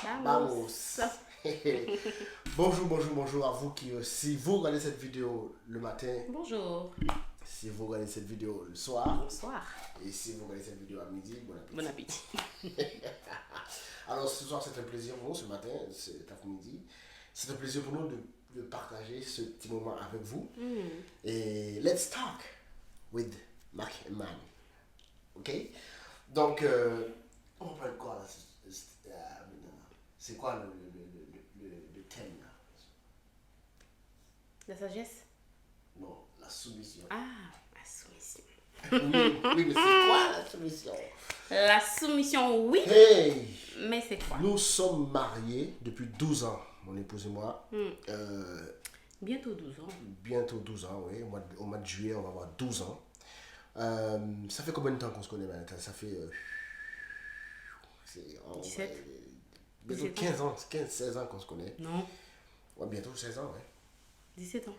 Vamos. Bonjour à vous si vous regardez cette vidéo le matin, Bonjour. si vous regardez cette vidéo le soir, Bonsoir. et si vous regardez cette vidéo à midi, bon appétit. Bon appétit. Alors ce soir c'est un plaisir pour nous, ce matin, cet après-midi, c'est un plaisir pour nous de partager ce petit moment avec vous. Et let's talk with Mac and Man. Ok? Donc, on va parler de quoi là? C'est quoi le thème là? La sagesse? Non, la soumission. Ah, la soumission. Oui, mais c'est quoi la soumission? La soumission, oui. Hey! Mais c'est quoi? Nous sommes mariés depuis 12 ans, mon épouse et moi. Bientôt 12 ans. Bientôt 12 ans, oui. Au mois de juillet, on va avoir 12 ans. Ça fait combien de temps qu'on se connaît maintenant? Ça fait... 17. Bientôt 15 ans, 16 ans qu'on se connaît. Non. Ouais, bientôt 16 ans, ouais. 17 ans.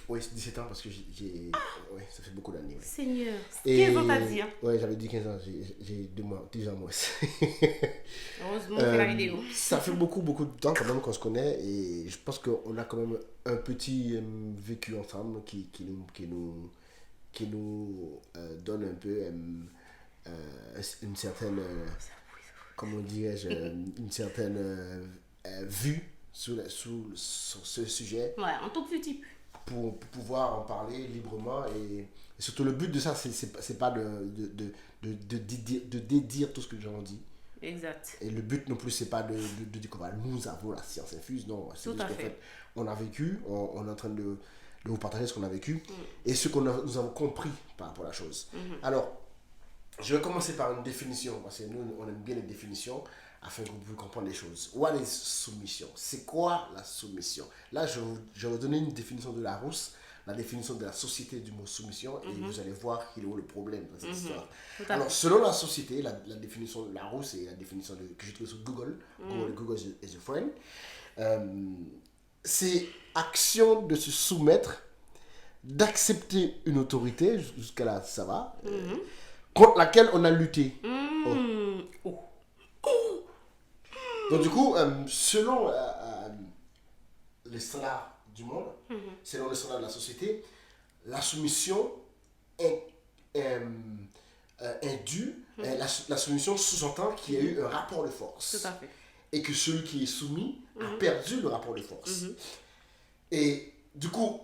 Oui, 17 ans parce que j'ai... Ouais, ça fait beaucoup d'années. Ouais. Seigneur. Et... 15 ans t'as dit, hein? Ouais, j'avais dit 15 ans, j'ai 2 mois, 10 ans moins. Heureusement on fait la vidéo. Ça fait beaucoup de temps quand même qu'on se connaît et je pense qu'on a quand même un petit vécu ensemble qui nous donne un peu une certaine, comment dirais-je, une certaine vue sur ce sujet. Ouais, en tant que type. Pour pouvoir en parler librement et surtout le but de ça c'est pas de dédire tout ce que les gens ont dit. Exact. Et le but non plus c'est pas de dire que nous avons la science infuse, non, c'est juste qu'en fait on a vécu, on est en train de vous partager ce qu'on a vécu et ce que nous avons compris par rapport à la chose. Alors je vais commencer par une définition parce que nous on aime bien les définitions afin que vous puissiez comprendre les choses. What is soumission? C'est quoi la soumission? Là, je vais vous donner une définition de Larousse, la définition de la société du mot soumission, et vous allez voir qu'il est où le problème dans cette histoire. Alors, selon la société, la définition de Larousse et la définition que j'ai trouvée sur Google, Google is a friend, c'est action de se soumettre, d'accepter une autorité, jusqu'à là, ça va, contre laquelle on a lutté. Donc du coup, selon les standards du monde, selon les standards de la société, la soumission est due, la soumission sous-entend qu'il y a eu un rapport de force. Tout à fait. Et que celui qui est soumis a perdu le rapport de force. Et du coup,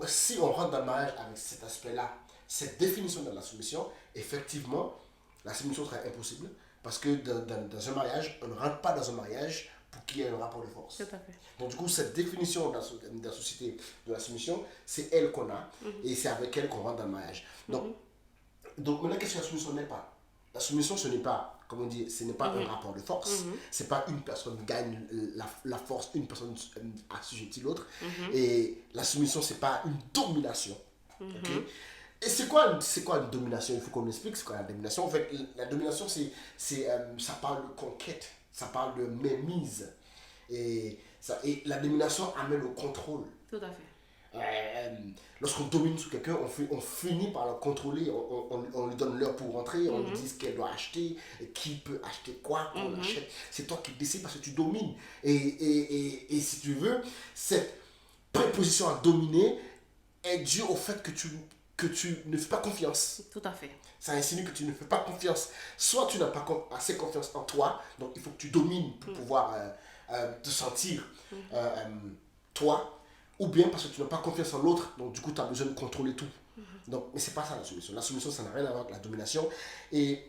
si on rentre dans le mariage avec cet aspect-là, cette définition de la soumission, effectivement, la soumission sera impossible. Parce que dans un mariage, on ne rentre pas dans un mariage pour qu'il y ait un rapport de force. Tout à fait. Donc du coup, cette définition de la société de la soumission, c'est elle qu'on a et c'est avec elle qu'on rentre dans le mariage. Donc maintenant, qu'est-ce que la soumission n'est pas? La soumission, ce n'est pas, comme on dit, ce n'est pas un rapport de force. C'est pas une personne gagne la force, une personne assujettit l'autre. Et la soumission, c'est pas une domination. Okay? Et c'est quoi une domination? Il faut qu'on explique c'est quoi la domination. En fait, la domination, ça parle de conquête, ça parle de mainmise. Et la domination amène au contrôle. Tout à fait. Lorsqu'on domine sur quelqu'un, on finit par le contrôler, on lui donne l'heure pour rentrer, on lui dit ce qu'elle doit acheter, qui peut acheter quoi, qu'on achète. C'est toi qui décides parce que tu domines. Et si tu veux, cette préposition à dominer est due au fait que tu ne fais pas confiance. Tout à fait. Ça insinue que tu ne fais pas confiance. Soit tu n'as pas assez confiance en toi, donc il faut que tu domines pour pouvoir te sentir toi, ou bien parce que tu n'as pas confiance en l'autre, donc du coup tu as besoin de contrôler tout. Donc, mais c'est pas ça la soumission. La soumission, ça n'a rien à voir avec la domination. Et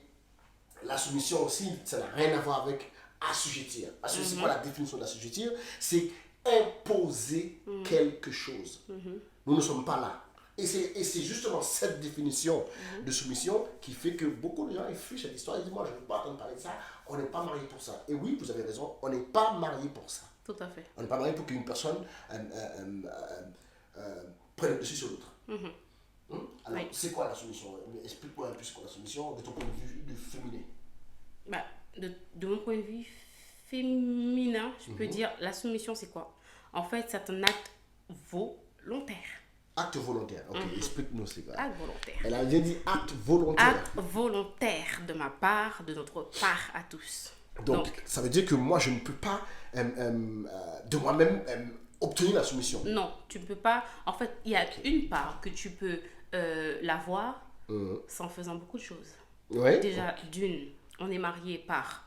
la soumission aussi, ça n'a rien à voir avec assujettir. C'est quoi la définition d'assujettir? C'est imposer quelque chose. Nous ne sommes pas là. Et c'est justement cette définition de soumission qui fait que beaucoup de gens ils fuient cette histoire. Ils disent, moi je ne veux pas entendre parler de ça, on n'est pas marié pour ça. Et oui, vous avez raison, on n'est pas marié pour ça. Tout à fait. On n'est pas marié pour qu'une personne prenne le dessus sur l'autre. Alors, c'est quoi la soumission? Explique-moi un peu ce qu'est la soumission de ton point de vue de féminin. Bah, de mon point de vue féminin, je peux dire la soumission c'est quoi? En fait, c'est un acte volontaire. Acte volontaire. Ok, explique-nous c'est quoi. Acte volontaire. Elle a bien dit acte volontaire. Acte volontaire de ma part, de notre part à tous. Donc, ça veut dire que moi, je ne peux pas de moi-même obtenir la soumission. Non, tu ne peux pas. En fait, il y a une part que tu peux l'avoir sans faisant beaucoup de choses. Ouais. Déjà, d'une, on est marié par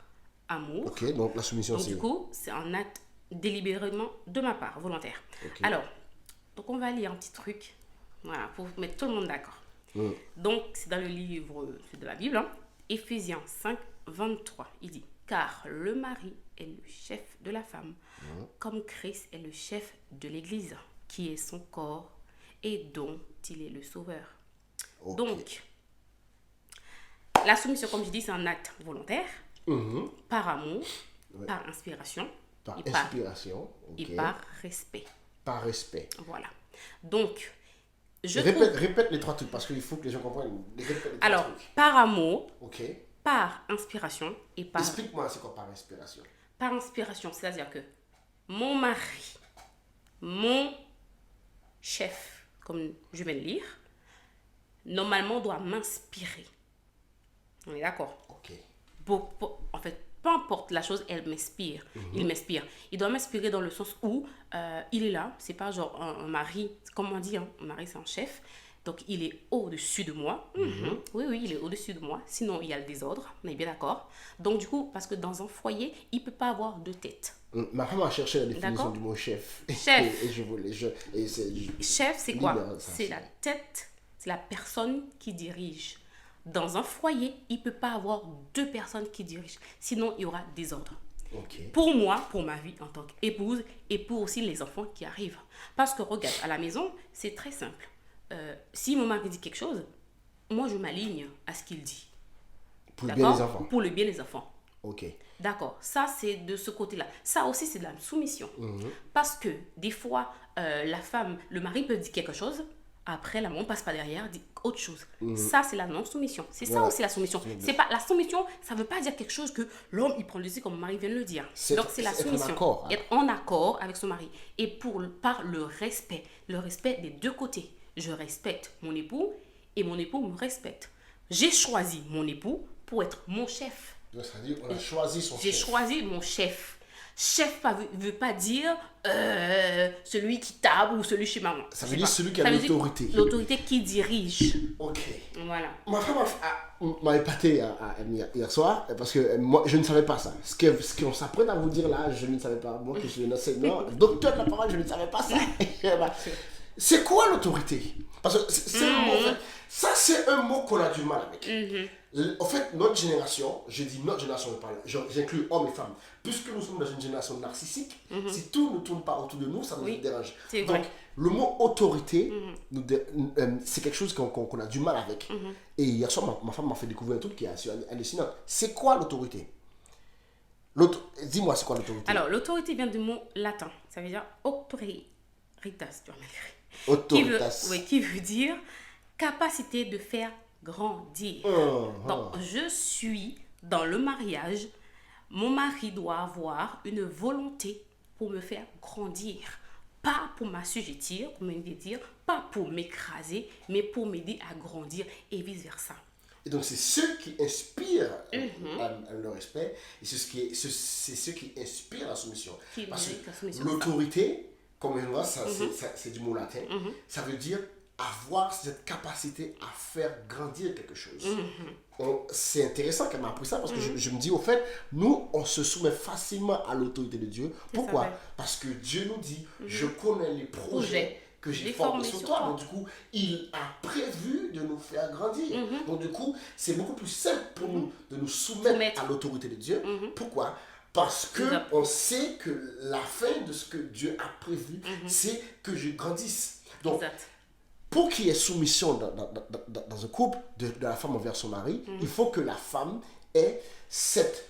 amour. Ok, donc la soumission, Donc, c'est... du coup, c'est un acte délibérément de ma part, volontaire. Ok. Alors, donc on va lire un petit truc, voilà, pour mettre tout le monde d'accord. Donc, c'est dans le livre, c'est de la Bible, hein, Éphésiens 5, 23. Il dit, car le mari est le chef de la femme, comme Christ est le chef de l'Église, qui est son corps et dont il est le sauveur. Ok. Donc, la soumission, comme je dis, c'est un acte volontaire, par amour, par inspiration, Par et inspiration. et Ok. par respect. Par respect. Voilà. Donc, je Répète, trouve... répète les 3 trucs parce qu'il faut que les gens comprennent. Répète les 3 Alors, trucs. par amour, Ok. par inspiration et par... Explique-moi c'est quoi par inspiration. Par inspiration, c'est-à-dire que mon mari, mon chef, comme je viens de lire, normalement doit m'inspirer. On est d'accord? Ok. En fait, peu importe la chose, elle m'inspire. Il m'inspire. Il doit m'inspirer dans le sens où il est là. C'est pas genre un mari, comme on dit, hein, un mari c'est un chef. Donc il est au-dessus de moi. Oui, oui, il est au-dessus de moi. Sinon, il y a le désordre. On est bien d'accord. Donc du coup, parce que dans un foyer, il peut pas avoir deux têtes. Ma femme a cherché la définition D'accord. du mot chef. Chef. Et je voulais. Chef, c'est quoi? Libéral, ça, C'est la tête, c'est la personne qui dirige. Dans un foyer, il ne peut pas avoir deux personnes qui dirigent. Sinon, il y aura désordre. Ok. Pour moi, pour ma vie en tant qu'épouse et pour aussi les enfants qui arrivent. Parce que regarde, à la maison, c'est très simple. Si mon mari dit quelque chose, moi, je m'aligne à ce qu'il dit. Pour le bien des enfants. Pour le bien des enfants. Ok. D'accord, ça c'est de ce côté-là. Ça aussi c'est de la soumission. Parce que des fois, la femme, le mari peut dire quelque chose, après la maman passe pas derrière, dit autre chose. Ça c'est la non-soumission. C'est ça Ouais. aussi la soumission. C'est pas, la soumission, ça veut pas dire quelque chose que l'homme il prend le dessus comme le mari vient de le dire. Donc c'est la être en soumission. accord, hein. Être en accord avec son mari. Et par le respect des deux côtés. Je respecte mon époux et mon époux me respecte. J'ai choisi mon époux pour être mon chef. Donc, ça veut dire qu'on a choisi son J'ai chef. choisi mon chef. Chef veut pas dire celui qui table ou celui chez maman. Ça Je veut sais dire pas. celui qui a Ça veut dire l'autorité. L'autorité qui dirige. Ok. Voilà. Ma femme m'a épaté hier soir parce que moi je ne savais pas ça. Ce qu'on s'apprête à vous dire là, je ne savais pas. Moi qui suis un enseignant, docteur de la parole, je ne savais pas ça. C'est quoi l'autorité? Parce que c'est un mot, en fait, ça c'est un mot qu'on a du mal avec. En fait, notre génération, je dis notre génération, j'inclus hommes et femmes, puisque nous sommes dans une génération narcissique, si tout ne tourne pas autour de nous, ça nous dérange. C'est Donc, vrai. le mot autorité, c'est quelque chose qu'on a du mal avec. Et hier soir, ma femme m'a fait découvrir un truc qui est assez hallucinant. C'est quoi l'autorité? Dis-moi, c'est quoi l'autorité? Alors, l'autorité vient du mot latin. Ça veut dire auctoritas, tu vois, Autoritas. qui veut dire capacité de faire grandir. Donc, je suis dans le mariage. Mon mari doit avoir une volonté pour me faire grandir. Pas pour m'assujettir, pour me dire, pas pour m'écraser, mais pour m'aider à grandir et vice-versa. Et donc, c'est ceux qui inspirent le respect et c'est ceux qui inspirent la soumission. Qui Parce méritent la que soumission, l'autorité, comme on voit, c'est du mot latin, ça veut dire avoir cette capacité à faire grandir quelque chose. C'est intéressant qu'elle m'a appris ça parce que je me dis, au fait, nous, on se soumet facilement à l'autorité de Dieu. Pourquoi? vrai. Parce que Dieu nous dit, je connais les projets que j'ai Les formés formés sur sur toi. toi. Donc, du coup, il a prévu de nous faire grandir. Donc, du coup, c'est beaucoup plus simple pour nous de nous soumettre à l'autorité de Dieu. Pourquoi? Parce que Exact. on sait que la fin de ce que Dieu a prévu, c'est que je grandisse. Donc, Exact. pour qu'il y ait soumission dans un couple, de la femme envers son mari, il faut que la femme ait cette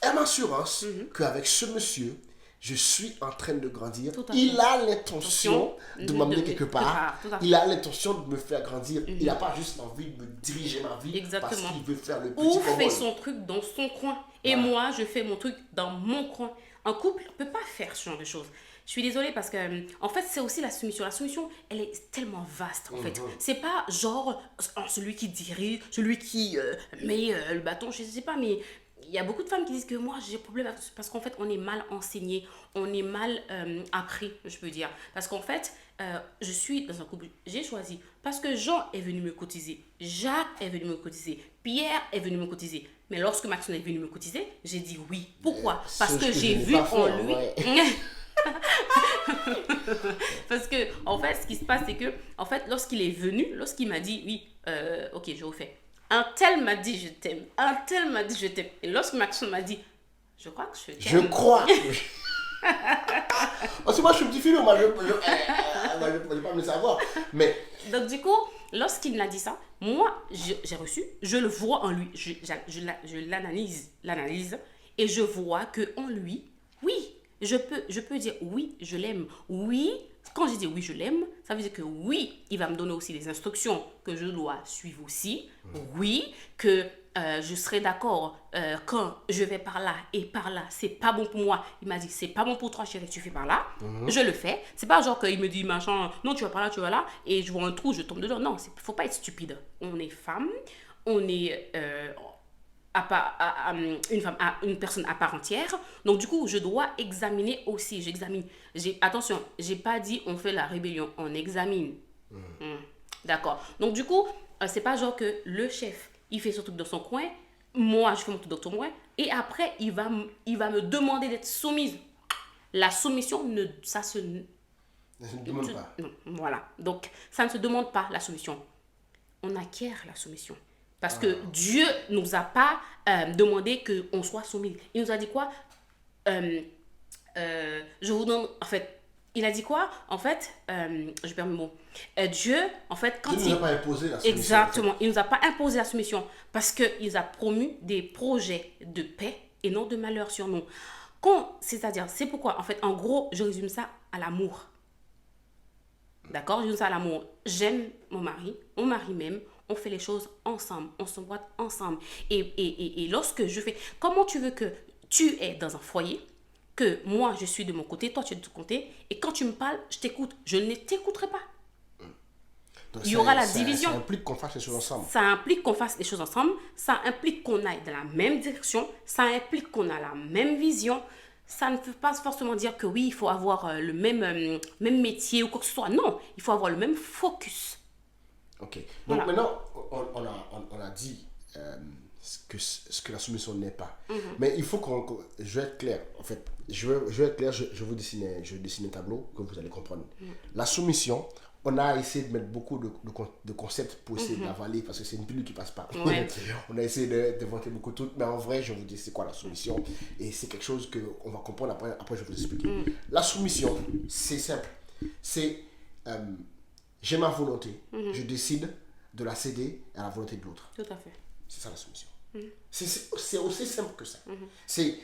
assurance qu'avec ce monsieur, je suis en train de grandir. Tout à Il fait. a l'intention de m'emmener quelque part. Tout à fait. Il a l'intention de me faire grandir. Il n'a pas juste envie de me diriger ma vie parce Exactement. qu'il veut faire le petit Ou cowboy. fait son truc dans son coin. Et moi, je fais mon truc dans mon coin. Un couple ne peut pas faire ce genre de choses. Je suis désolée parce que, en fait, c'est aussi la soumission. La soumission, elle est tellement vaste, en fait. C'est pas genre celui qui dirige, celui qui met le bâton, je sais pas, mais il y a beaucoup de femmes qui disent que moi j'ai problème parce qu'en fait on est mal enseigné, on est mal appris, je peux dire. Parce qu'en fait, je suis dans un couple, j'ai choisi parce que Jean est venu me cotiser, Jacques est venu me cotiser, Pierre est venu me cotiser. Mais lorsque Maxime est venu me cotiser, j'ai dit oui. Pourquoi? Parce que j'ai vu en lui. Parce que en fait, ce qui se passe, c'est que en fait, lorsqu'il est venu, lorsqu'il m'a dit oui, ok, je refais. Un tel m'a dit je t'aime, un tel m'a dit je t'aime. Et lorsque Maxime m'a dit, je crois que je t'aime. Je crois. Parce que moi, je suis un petit filou, moi, je ne vais pas me le savoir. Mais donc du coup, lorsqu'il m'a dit ça, moi, j'ai reçu, je le vois en lui, je l'analyse et je vois que en lui, oui, je peux dire oui, je l'aime. Oui, quand je dis oui, je l'aime, ça veut dire que oui, il va me donner aussi des instructions que je dois suivre aussi. Oui, que je serai d'accord quand je vais par là et par là, c'est pas bon pour moi. Il m'a dit, c'est pas bon pour toi, chérie, tu fais par là. Je le fais. C'est pas genre qu'il me dit, machin, non, tu vas par là, tu vas là, et je vois un trou, je tombe dedans. Non, faut pas être stupide. On est femme, on est une personne à part entière. Donc, du coup, je dois examiner aussi. J'examine. Attention, j'ai pas dit on fait la rébellion, on examine. D'accord. Donc, du coup, c'est pas genre que le chef, il fait son truc dans son coin, moi, je fais mon truc dans ton coin, et après, il va me demander d'être soumise. La soumission, ça se... je ne demande pas. Non, voilà. Donc, ça ne se demande pas, la soumission. On acquiert la soumission. Parce que Dieu ne nous a pas demandé qu'on soit soumis. Il nous a dit quoi? Je vous donne... En fait, il a dit quoi? En fait, je perds mes mots. Dieu, en fait, quand Dieu ne nous a pas imposé la soumission. Exactement. Il ne nous a pas imposé la soumission. Parce qu'il nous a promu des projets de paix et non de malheur sur nous. C'est-à-dire, c'est pourquoi, en fait, en gros, je résume ça à l'amour. D'accord? Je résume ça à l'amour. J'aime mon mari m'aime. On fait les choses ensemble, on s'emboîte ensemble. Et lorsque je fais... Comment tu veux que tu es dans un foyer, que moi je suis de mon côté, toi tu es de ton côté, et quand tu me parles, je t'écoute. Je ne t'écouterai pas. Donc, il y aura la division. Ça implique qu'on fasse les choses ensemble. Ça implique qu'on fasse les choses ensemble. Ça implique qu'on aille dans la même direction. Ça implique qu'on a la même vision. Ça ne veut pas forcément dire que oui, il faut avoir le même métier ou quoi que ce soit. Non, il faut avoir le même focus. Ok. Donc Voilà. maintenant, on a dit ce que la soumission n'est pas. Mais il faut je vais être clair. En fait, je vais être clair. Je vais dessiner un tableau que vous allez comprendre. La soumission, on a essayé de mettre beaucoup de concepts pour essayer d'avaler parce que c'est une pilule qui passe pas. Ouais. On a essayé d'inventer beaucoup de trucs, mais en vrai, je vous dis c'est quoi la soumission et c'est quelque chose qu'on va comprendre après je vais vous expliquer. La soumission, c'est simple. C'est j'ai ma volonté, je décide de la céder à la volonté de l'autre. Tout à fait. C'est ça la soumission. C'est aussi simple que ça. C'est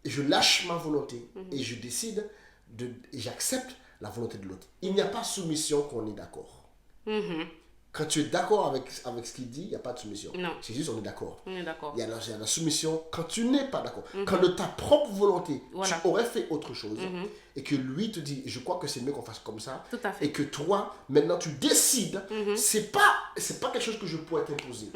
je lâche ma volonté et je décide et j'accepte la volonté de l'autre. Il n'y a pas soumission quand on est d'accord. Quand tu es d'accord avec ce qu'il dit, il n'y a pas de soumission. Non. C'est juste on est d'accord. On est d'accord. Il y a la soumission quand tu n'es pas d'accord. Quand de ta propre volonté, Voilà. tu aurais fait autre chose et que lui te dit, je crois que c'est mieux qu'on fasse comme ça. Tout à fait. Et que toi, maintenant, tu décides. C'est pas quelque chose que je pourrais t'imposer.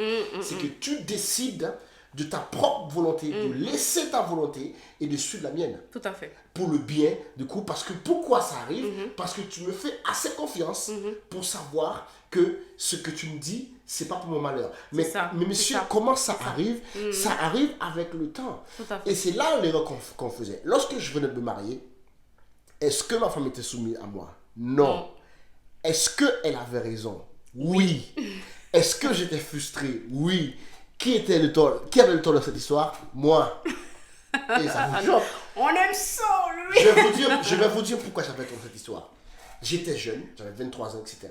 C'est que tu décides de ta propre volonté, de laisser ta volonté et de suivre la mienne. Tout à fait. Pour le bien, du coup, parce que pourquoi ça arrive? Parce que tu me fais assez confiance pour savoir que ce que tu me dis, c'est pas pour mon malheur. Mais monsieur, comment ça arrive? Ça arrive avec le temps. Tout à fait. Et c'est là l'erreur qu'on faisait. Lorsque je venais de me marier, est-ce que ma femme était soumise à moi? Non. Est-ce qu'elle avait raison? Oui. Est-ce que j'étais frustré? Oui. Qui avait le tort dans cette histoire? Moi. Et ça vous choque. On aime ça, lui. Je vais vous dire pourquoi j'avais dans cette histoire. J'étais jeune, j'avais 23 ans, etc.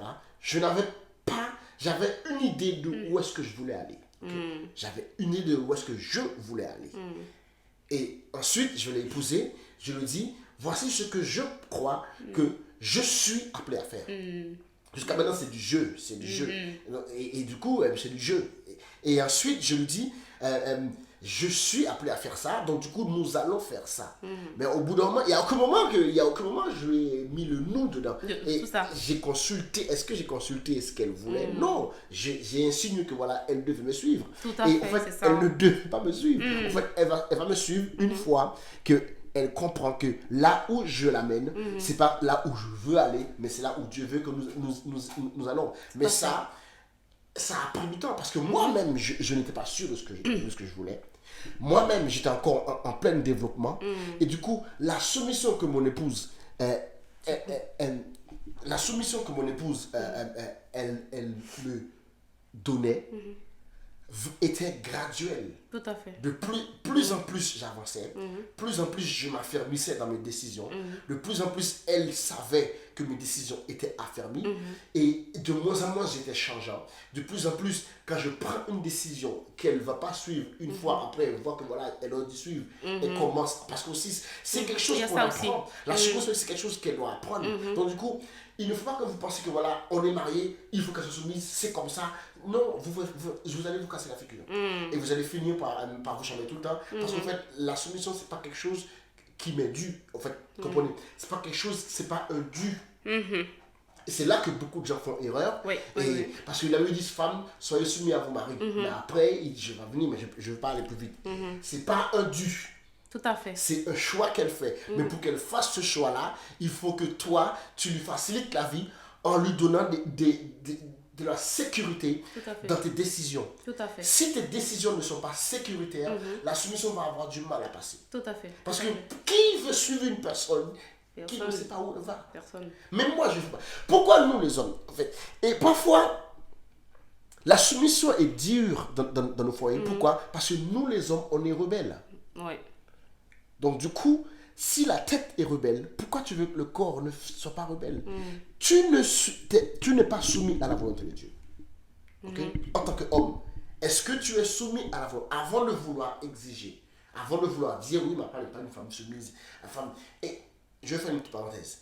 J'avais une idée de où est-ce que je voulais aller. Okay? J'avais une idée de où est-ce que je voulais aller. Et ensuite, je l'ai épousé, je lui dis, voici ce que je crois que je suis appelé à faire. Jusqu'à maintenant, c'est du jeu, Et du coup, c'est du jeu. Et ensuite, je lui dis, je suis appelé à faire ça, donc du coup, nous allons faire ça. Mais au bout d'un moment, il n'y a aucun moment je lui ai mis le nous dedans. Et tout ça. j'ai consulté, est-ce que j'ai consulté ce qu'elle voulait? Non, j'ai insinué que voilà, elle devait me suivre. Tout à Et fait, en fait, c'est ça. elle ne devait pas me suivre. En fait, elle va me suivre une fois que elle comprend que là où je l'amène, c'est pas là où je veux aller, mais c'est là où Dieu veut que nous allons. Mais ça a pris du temps parce que moi-même, je n'étais pas sûr de ce que je voulais. Moi-même, j'étais encore en plein développement. Et du coup, la soumission que mon épouse, la soumission que mon épouse, elle me donnait, était graduelle. Tout à fait. De plus en plus j'avançais, plus en plus je m'affermissais dans mes décisions, de plus en plus elle savait que mes décisions étaient affermies, et de moins en moins j'étais changeant. De plus en plus, quand je prends une décision qu'elle ne va pas suivre, une fois après elle voit que voilà, elle doit suivre, elle commence, parce que aussi c'est quelque chose qu'on apprend. La soumission, c'est quelque chose qu'elle doit apprendre. Donc du coup, il ne faut pas que vous pensiez que voilà, on est marié, il faut qu'elle se soumise, c'est comme ça. Non, vous allez vous casser la figure. Et vous allez finir par vous changer tout le temps. Parce qu'en fait, la soumission, c'est pas quelque chose qui m'est dû. En fait, comprenez, c'est pas quelque chose, c'est pas un dû. Et c'est là que beaucoup de gens font erreur. Parce que la Bible dit, femmes, soyez soumis à vos maris. Mais après, je vais venir, mais je vais pas aller plus vite. C'est pas un dû. Tout à fait. C'est un choix qu'elle fait. Mais pour qu'elle fasse ce choix-là, il faut que toi, tu lui facilites la vie en lui donnant de la sécurité dans tes décisions. Tout à fait. Si tes décisions ne sont pas sécuritaires, la soumission va avoir du mal à passer. Tout à fait. Parce que qui veut suivre une personne qui ne sait pas où elle va? Personne. Même moi, je ne sais pas. Pourquoi nous, les hommes, en fait? Et parfois, la soumission est dure dans nos foyers. Pourquoi? Parce que nous, les hommes, on est rebelles. Oui. Donc du coup, si la tête est rebelle, pourquoi tu veux que le corps ne soit pas rebelle? Tu n'es pas soumis à la volonté de Dieu. Okay? En tant qu'homme, est-ce que tu es soumis à la volonté? Avant de vouloir exiger, avant de vouloir dire oui, ma femme n'est pas une femme soumise, la femme... Et je vais faire une petite parenthèse.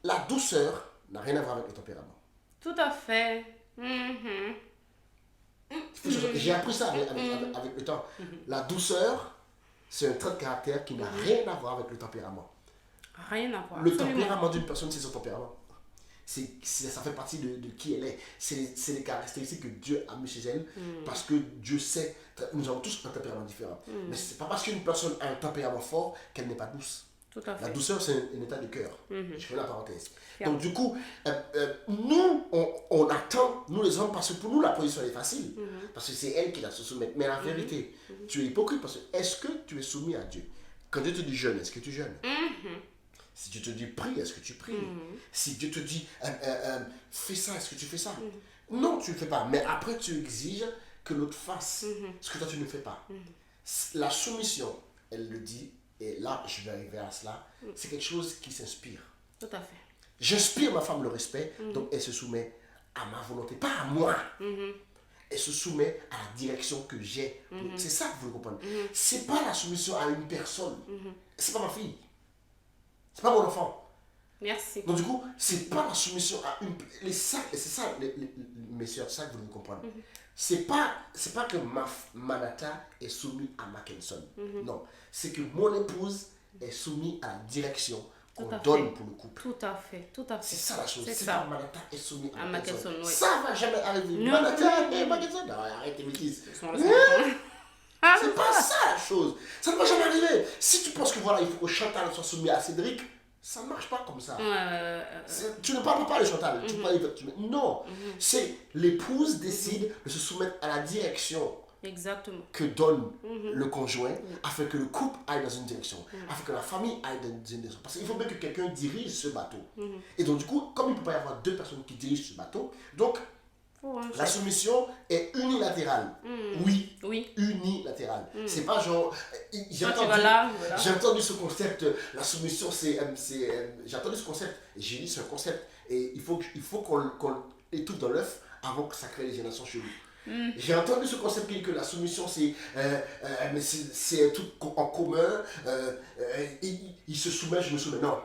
La douceur n'a rien à voir avec le tempérament. Tout à fait. J'ai appris ça avec le temps. La douceur, c'est un trait de caractère qui n'a rien à voir avec le tempérament. Rien à voir. Le tempérament d'une personne, c'est son tempérament. Ça fait partie de qui elle est. C'est les caractéristiques que Dieu a mis chez elle. Parce que Dieu sait, nous avons tous un tempérament différent. Mais ce n'est pas parce qu'une personne a un tempérament fort qu'elle n'est pas douce. Tout à fait. La douceur, c'est un état de cœur. Je fais la parenthèse. Donc du coup, nous, on attend, nous les hommes, parce que pour nous, la position est facile. Parce que c'est elle qui va se soumettre. Mais la vérité, tu es hypocrite parce que est-ce que tu es soumis à Dieu? Quand Dieu te dit jeûne, est-ce que tu jeûnes? Si Dieu te dit prie, est-ce que tu pries? Si Dieu te dit fais ça, est-ce que tu fais ça? Non, tu ne le fais pas. Mais après, tu exiges que l'autre fasse ce que toi, tu ne fais pas. La soumission, elle le dit, et là, je vais arriver à cela, c'est quelque chose qui s'inspire. Tout à fait. J'inspire ma femme le respect, donc elle se soumet à ma volonté, pas à moi. Elle se soumet à la direction que j'ai. C'est ça que vous comprenez. C'est pas la soumission à une personne. C'est pas ma fille. C'est pas mon enfant. Merci. Donc du coup, c'est pas la soumission à une... C'est ça, mes soeurs, ça que vous me comprenez. C'est pas que Manata est soumise à Mackinson. Non. C'est que mon épouse est soumise à la direction qu'on donne pour le couple. Tout à fait. Tout à fait. C'est ça la chose. C'est pas Manata est soumise à Mackinson. Oui. Ça va jamais arriver. Manata et Mackinson. Non, arrêtez mes bêtises. C'est pas ça la chose. Ça ne va jamais arriver. Si tu penses que voilà, il faut que Chantal soit soumise à Cédric, ça ne marche pas comme ça. Tu ne parles pas de Chantal. Non. C'est l'épouse décide de se soumettre à la direction que donne le conjoint afin que le couple aille dans une direction, afin que la famille aille dans une direction. Parce qu'il faut bien que quelqu'un dirige ce bateau. Et donc du coup, comme il ne peut pas y avoir deux personnes qui dirigent ce bateau, donc la soumission est unilatérale. Oui, unilatérale. C'est pas genre... J'ai entendu ce concept, la soumission c'est... j'ai entendu ce concept, j'ai dit c'est un concept, et il faut qu'on étouffe dans l'œuf avant que ça crée les générations chez nous. J'ai entendu ce concept qui dit que la soumission c'est un truc en commun, il se soumet, je me soumets. Non,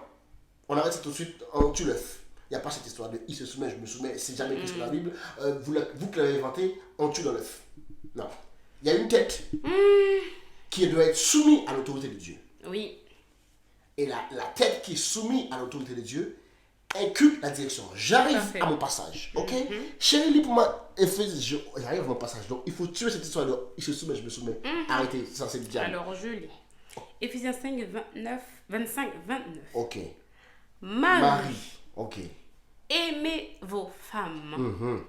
on arrête ça tout de suite, on tue l'œuf. Il n'y a pas cette histoire de il se soumet, je me soumets, c'est jamais écrit sur la Bible. Vous qui l'avez inventé, on tue dans l'œuf. Non. il y a une tête qui doit être soumise à l'autorité de Dieu. Oui. Et la tête qui est soumise à l'autorité de Dieu inculque la direction. J'arrive Parfait. à mon passage. Ok? Chérie, lis pour moi. J'arrive à mon passage. Donc, il faut tuer cette histoire de il se soumet, je me soumets. Arrêtez, ça c'est le diable. Alors, je lis. Éphésiens 5, 25, 29. Ok. Marie, Marie. Ok. aimez vos femmes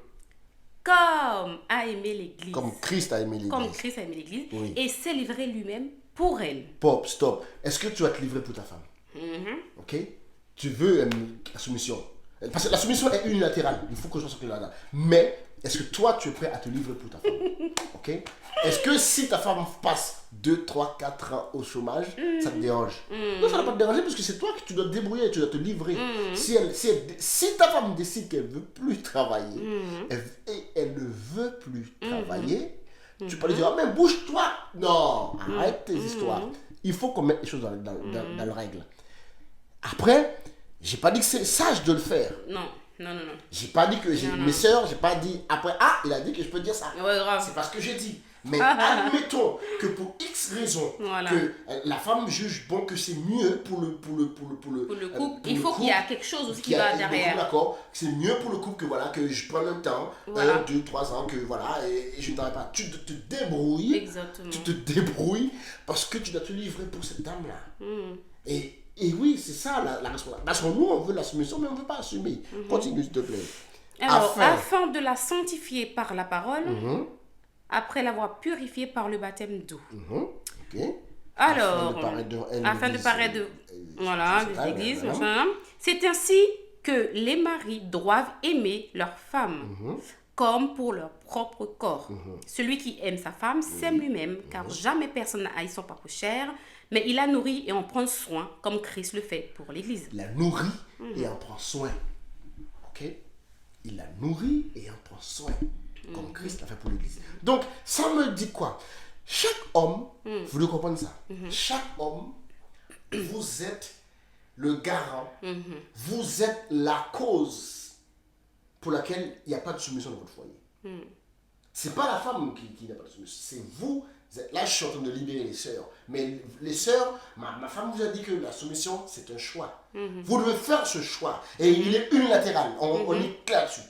comme a aimé l'Église. Comme Christ a aimé Comme l'Église. Christ a aimé l'Église. Oui. Et s'est livré lui-même pour elle. Pop, stop. Est-ce que tu vas te livrer pour ta femme? Ok? Tu veux la soumission. Parce que la soumission est unilatérale. Il faut que je sois clair là-dedans. Mais est-ce que toi, tu es prêt à te livrer pour ta femme? Ok? Est-ce que si ta femme passe 2, 3, 4 ans au chômage, ça te dérange? Non, ça ne va pas te déranger parce que c'est toi que tu dois te débrouiller, tu dois te livrer. Si ta femme décide qu'elle ne veut plus travailler et elle ne veut plus travailler, tu peux lui dire, ah, mais bouge-toi. Non, arrête tes histoires. Il faut qu'on mette les choses dans le règle. Après, j'ai pas dit que c'est sage de le faire. Non, non, non, non. J'ai pas dit que mes sœurs, j'ai pas dit après, ah, il a dit que je peux dire ça. Ouais, grave. C'est pas ce que j'ai dit. Mais admettons que pour X raisons, Voilà. que la femme juge bon que c'est mieux pour le couple, il faut qu'il y a quelque chose aussi qui va derrière. D'accord, c'est mieux pour le couple que voilà que je prenne un temps, Voilà. 1, 2, 3 ans, que voilà, et je ne t'arrête pas. Tu te débrouilles. Exactement. Tu te débrouilles parce que tu dois te livrer pour cette dame-là. Et oui, c'est ça la responsabilité. Parce que nous, on veut la soumission, mais on ne veut pas assumer. Continue, s'il te plaît. Alors, afin de la sanctifier par la parole, après l'avoir purifiée par le baptême d'eau. Ok. Alors, afin de paraître voilà, de l'église, machin. C'est ainsi que les maris doivent aimer leur femme, comme pour leur propre corps. Celui qui aime sa femme s'aime lui-même, car jamais personne n'a haï son propre chair, mais il la nourrit et en prend soin, comme Christ le fait pour l'église. Il la nourrit et en prend soin. Ok? Il la nourrit et en prend soin, comme Christ l'a fait pour l'église. Donc, ça me dit quoi? Chaque homme, vous devez comprendre ça, chaque homme, vous êtes le garant, vous êtes la cause pour laquelle il n'y a pas de soumission dans votre foyer. C'est pas la femme qui n'a pas de soumission, c'est vous. Là, je suis en train de libérer les sœurs. Mais les sœurs, ma femme vous a dit que la soumission, c'est un choix. Vous devez faire ce choix. Et il est unilatéral. On est clair dessus.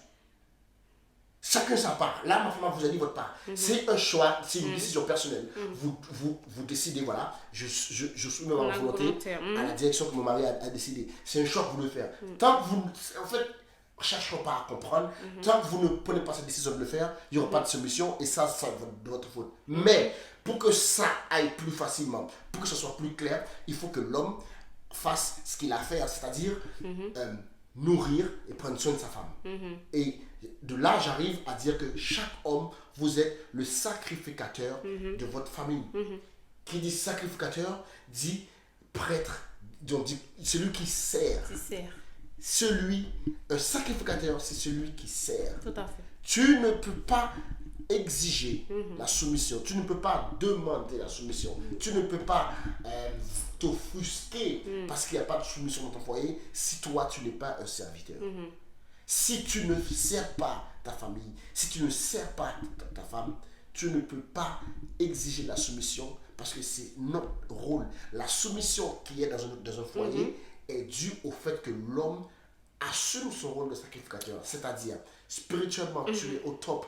Chacun sa part. Là, ma femme vous a dit votre part. C'est un choix, c'est une décision personnelle. Vous décidez, voilà, je soumets ma volonté à la direction que mon mari a décidé. C'est un choix que vous devez faire. Tant que vous, en fait, cherchons pas à comprendre. Tant que vous ne prenez pas cette décision de le faire, il n'y aura pas de soumission et ça de votre faute. Mais pour que ça aille plus facilement, pour que ce soit plus clair, il faut que l'homme fasse ce qu'il a à faire, c'est-à-dire nourrir et prendre soin de sa femme. Et de là, j'arrive à dire que chaque homme, vous êtes le sacrificateur de votre famille. Qui dit sacrificateur, dit prêtre, donc dit celui qui sert. Un sacrificateur, c'est celui qui sert. Tout à fait. Tu ne peux pas exiger la soumission. Tu ne peux pas demander la soumission. Tu ne peux pas t'offusquer parce qu'il n'y a pas de soumission dans ton foyer si toi, tu n'es pas un serviteur. Si tu ne sers pas ta famille, si tu ne sers pas ta femme, tu ne peux pas exiger la soumission parce que c'est notre rôle. La soumission qui est dans un foyer est due au fait que l'homme assume son rôle de sacrificateur, c'est-à-dire spirituellement tu es au top.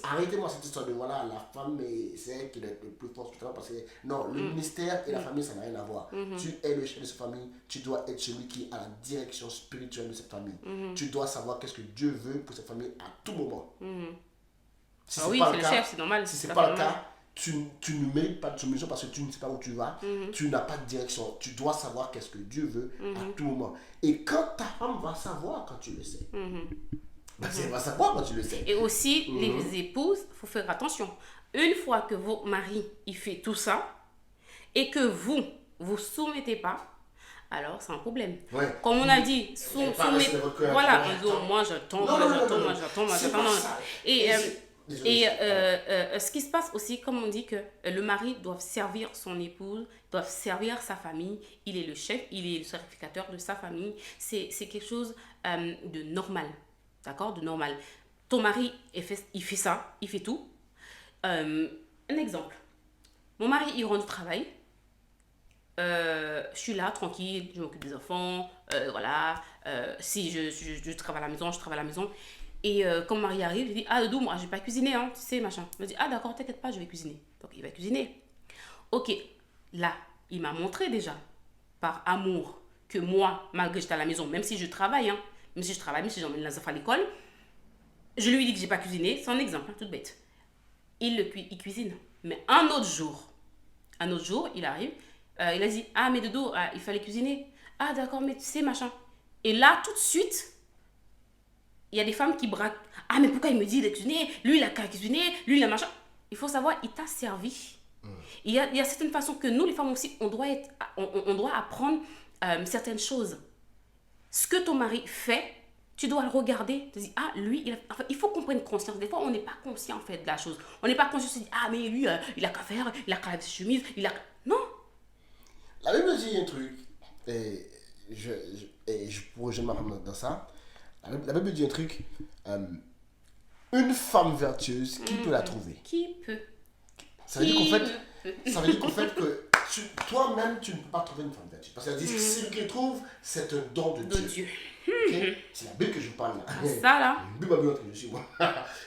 Arrêtez-moi cette histoire de voilà la femme c'est elle qui doit être le plus fort parce que non, le ministère et la famille ça n'a rien à voir. Tu es le chef de cette famille, tu dois être celui qui a la direction spirituelle de cette famille. Tu dois savoir qu'est-ce que Dieu veut pour cette famille à tout moment. Si oui, c'est le chef, c'est normal. Si c'est pas le cas, tu ne mérites pas de soumission parce que tu ne sais pas où tu vas, tu n'as pas de direction. Tu dois savoir qu'est-ce que Dieu veut à tout moment. Et quand ta femme va savoir quand tu le sais, elle va savoir quand tu le sais. Et aussi, les épouses, il faut faire attention. Une fois que votre mari il fait tout ça et que vous soumettez pas, alors c'est un problème. Ouais. Comme on a dit, voilà, moi j'attends. Et ce qui se passe aussi, comme on dit que le mari doit servir son épouse, doit servir sa famille, il est le chef, il est le sacrificateur de sa famille, c'est quelque chose de normal, d'accord, de normal. Ton mari, il fait ça, il fait tout. Un exemple. Mon mari, il rentre du travail. Je suis là, tranquille, je m'occupe des enfants. Voilà. Si je travaille à la maison, je travaille à la maison. Et quand mon mari arrive, je dis, ah, Doudou, moi, je vais pas cuisiner, hein, tu sais, machin. Il me dit, ah, d'accord, t'inquiète pas, je vais cuisiner. Donc, il va cuisiner. Ok, là, il m'a montré déjà, par amour, que moi, malgré que j'étais à la maison, même si je travaille, hein, même si j'emmène les enfants à l'école, je lui dis que j'ai pas cuisiné, c'est un exemple, hein, toute bête. Il cuisine. Mais un autre jour, il arrive, il a dit, ah, mais Dodo, il fallait cuisiner. Ah, d'accord, mais tu sais, machin. Et là, tout de suite, il y a des femmes qui braquent. Ah, mais pourquoi il me dit de cuisiner? Lui, il a qu'à cuisiner, lui, il a machin. Il faut savoir, il t'a servi. Il y a certaines façons que nous, les femmes aussi, on doit apprendre certaines choses. Ce que ton mari fait, tu dois le regarder, te dire, ah, lui, enfin, il faut qu'on prenne conscience. Des fois, on n'est pas conscient, en fait, de la chose. On n'est pas conscient, on se dit, ah, mais lui, il a qu'à faire, il a qu'à laver ses chemises, il a... Non. La Bible dit un truc, et je pourrais jamais m'apprendre dans ça. La Bible dit un truc, une femme vertueuse, qui peut la trouver? Qui peut? Ça veut dire qu'en fait que toi-même, tu ne peux pas trouver une femme vertueuse. Parce qu'elle dit que celui qui trouve, c'est un don de Dieu. Okay? C'est la Bible que je parle là. Ça là. La Bible que je suis moi.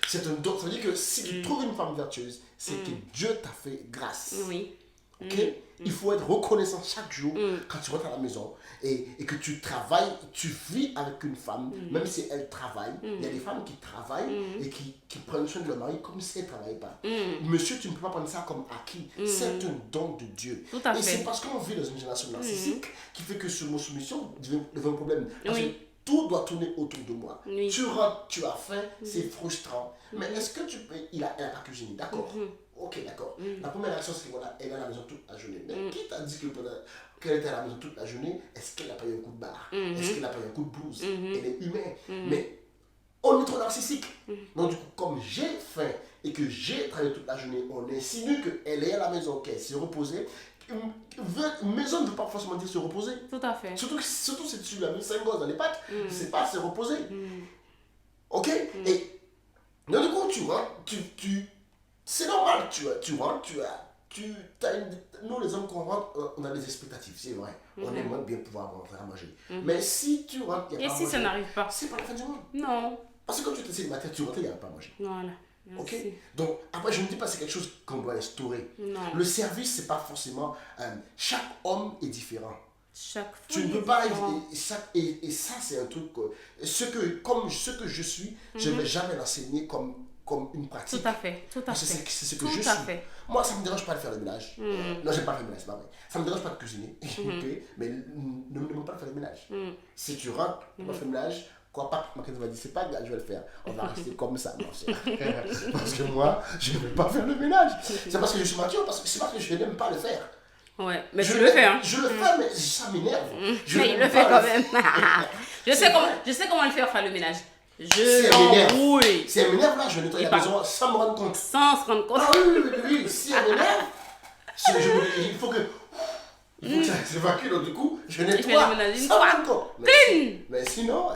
C'est un don. Ça veut dire que si tu trouves une femme vertueuse, c'est que Dieu t'a fait grâce. Oui. Ok? Il faut être reconnaissant chaque jour quand tu rentres à la maison et que tu travailles, tu vis avec une femme, même si elle travaille. Il y a des femmes qui travaillent et qui prennent soin de leur mari comme si elles ne travaillaient pas. Monsieur, tu ne peux pas prendre ça comme acquis. C'est un don de Dieu. Tout à et fait. c'est parce qu'on vit dans une génération narcissique qui fait que ce mot soumission devient un problème. Parce que tout doit tourner autour de moi. Oui. Tu rentres, tu as faim, c'est frustrant. Mais est-ce que tu peux... Elle a pas cuisiné, d'accord. Ok, d'accord. La première réaction, c'est qu'elle est à la maison toute la journée. Mais qui t'a dit qu'elle était à la maison toute la journée? Est-ce qu'elle n'a pas eu un coup de barre? Est-ce qu'elle n'a pas eu un coup de blues? Elle est humaine. Mais on est trop narcissique. Donc, du coup, comme j'ai faim et que j'ai travaillé toute la journée, on insinue qu'elle est à la maison, qu'elle s'est reposée. Une maison ne veut pas forcément dire se reposer. Tout à fait. Surtout si tu lui as mis 5 gosses dans les pattes, c'est pas se reposer. Ok? Et donc, du coup, tu vois, c'est normal, tu rentres, nous les hommes qu'on rentre, on a des expectatives, c'est vrai. On aimerait bien pouvoir rentrer à manger. Mais si tu rentres, il n'y a Et pas à si manger, ça n'arrive pas? c'est pas la fin du monde. Non. Parce que quand tu étais célibataire, tu rentrais, il n'y avait pas à manger. Voilà. Ok? Merci. Donc, après, je ne dis pas que c'est quelque chose qu'on doit instaurer. Non. Le service, c'est pas forcément... chaque homme est différent. Chaque fois. Tu ne peux pas... Et ça, c'est un truc... ce que je suis, je ne vais jamais l'enseigner comme une pratique. Tout à fait. Tout à Parce que fait. c'est ce que Tout je à suis. fait. Moi, ça ne me dérange pas de faire le ménage. Non, j'aime pas faire le ménage, c'est pas vrai. Ça ne me dérange pas de cuisiner. Ok? Mais ne me demande pas de faire le ménage. Si tu rentres, tu vas faire le ménage, quoi pas, ma va dire, c'est pas grave, je vais le faire. On va rester comme ça, mon cher. Parce que moi, je ne vais pas faire le ménage. C'est parce que je suis mature, c'est parce que je n'aime pas le faire. Ouais, mais tu le fais, hein. Je le fais, mais ça m'énerve. Mais il le fait quand même. je sais comment le faire le ménage. Je l'embrouille. Si elle m'énerve, là, je vais nettoyer la maison sans me rendre compte. Sans se rendre compte. Ah oui, si elle m'énerve, il faut que ça s'évacue, donc du coup, je nettoie sans me rendre compte. Mais sinon,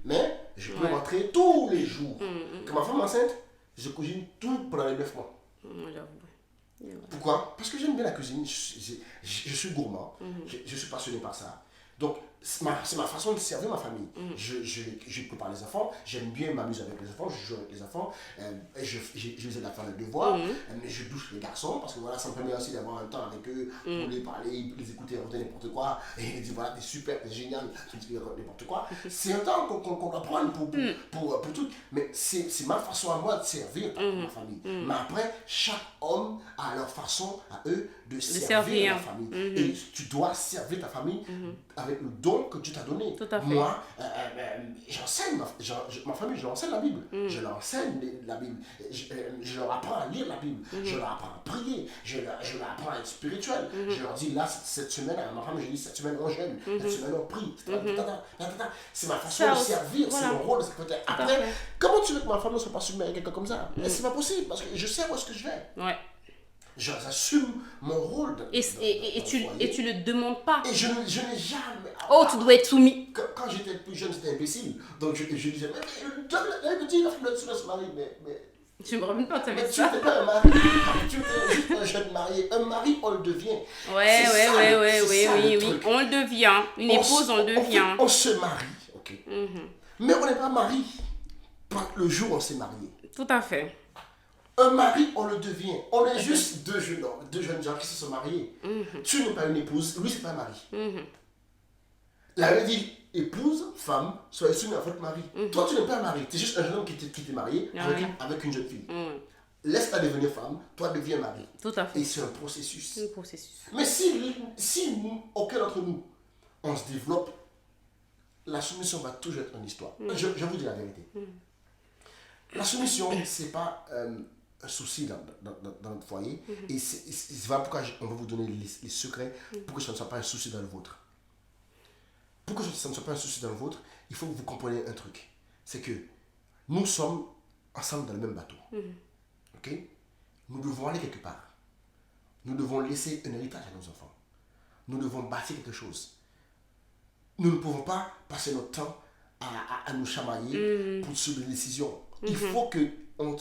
mais je peux rentrer tous les jours. Quand ma femme est enceinte, je cuisine tout pendant les 9 mois. J'avoue. Pourquoi? Parce que j'aime bien la cuisine, je suis gourmand, je suis passionné par ça. Donc, c'est ma façon de servir ma famille. Je prépare les enfants, j'aime bien m'amuser avec les enfants, je joue avec les enfants, je les aide à faire le devoir, je douche les garçons, parce que voilà, ça me permet aussi d'avoir un temps avec eux, pour les parler, les écouter, raconter n'importe quoi, et dire voilà, t'es super, t'es génial, tu dis n'importe quoi. C'est un temps qu'on doit prendre pour tout, mais c'est ma façon à moi de servir ma famille. Mais après, chaque homme a leur façon à eux de servir la famille. Et tu dois servir ta famille avec le don que Dieu t'a donné. Tout à fait. Moi, j'enseigne ma famille, je leur enseigne la Bible. Je leur enseigne la Bible. Je leur apprends à lire la Bible. Je leur apprends à prier. Je leur apprends à être spirituel. Je leur dis là, cette semaine, à ma femme, je dis cette semaine on jeûne, cette semaine on prie. C'est ma façon de servir, c'est mon rôle de secrétaire. Après, comment tu veux que ma femme ne soit pas soumise à quelqu'un comme ça? C'est pas possible parce que je sais où est-ce que je vais. Ouais. J'assume mon rôle et tu le demandes pas. Et je n'ai jamais... Oh, tu dois être soumis. Quand j'étais plus jeune, j'étais imbécile. Donc je disais, mais elle me dit, la femme de se marie, mais Je me rappelle pas, tu Mais avais tu ça. n'étais pas un mari, tu étais juste un jeune marié. Un mari, on le devient. Ouais, C'est ouais, ça, ouais, le- ouais, c'est oui, ça, oui, le oui. truc. On le devient. Une épouse, on le devient. On se marie, ok. Mais on n'est pas marié. Pas le jour où on s'est marié. Tout à fait. Un mari, on le devient. On est juste deux jeunes gens qui se sont mariés. Tu n'es pas une épouse, lui, c'est pas un mari. La Bible dit épouse, femme, soyez soumis à votre mari. Toi, tu n'es pas un mari. Tu es juste un jeune homme qui t'est marié Ah avec, oui. avec une jeune fille. Mm. Laisse-la devenir femme, toi, deviens mari. Tout à fait. Et c'est un processus. C'est un processus. Mais si nous, aucun d'entre nous, on se développe, la soumission va toujours être une histoire. Je vous dis la vérité. La soumission, ce n'est pas un souci dans notre foyer. Et c'est voilà pourquoi on va vous donner les secrets pour que ça ne soit pas un souci dans le vôtre. Pour que ça ne soit pas un souci dans le vôtre, il faut que vous compreniez un truc. C'est que nous sommes ensemble dans le même bateau. Ok? Nous devons aller quelque part. Nous devons laisser un héritage à nos enfants. Nous devons bâtir quelque chose. Nous ne pouvons pas passer notre temps à nous chamailler pour sur des décisions. Il faut qu'on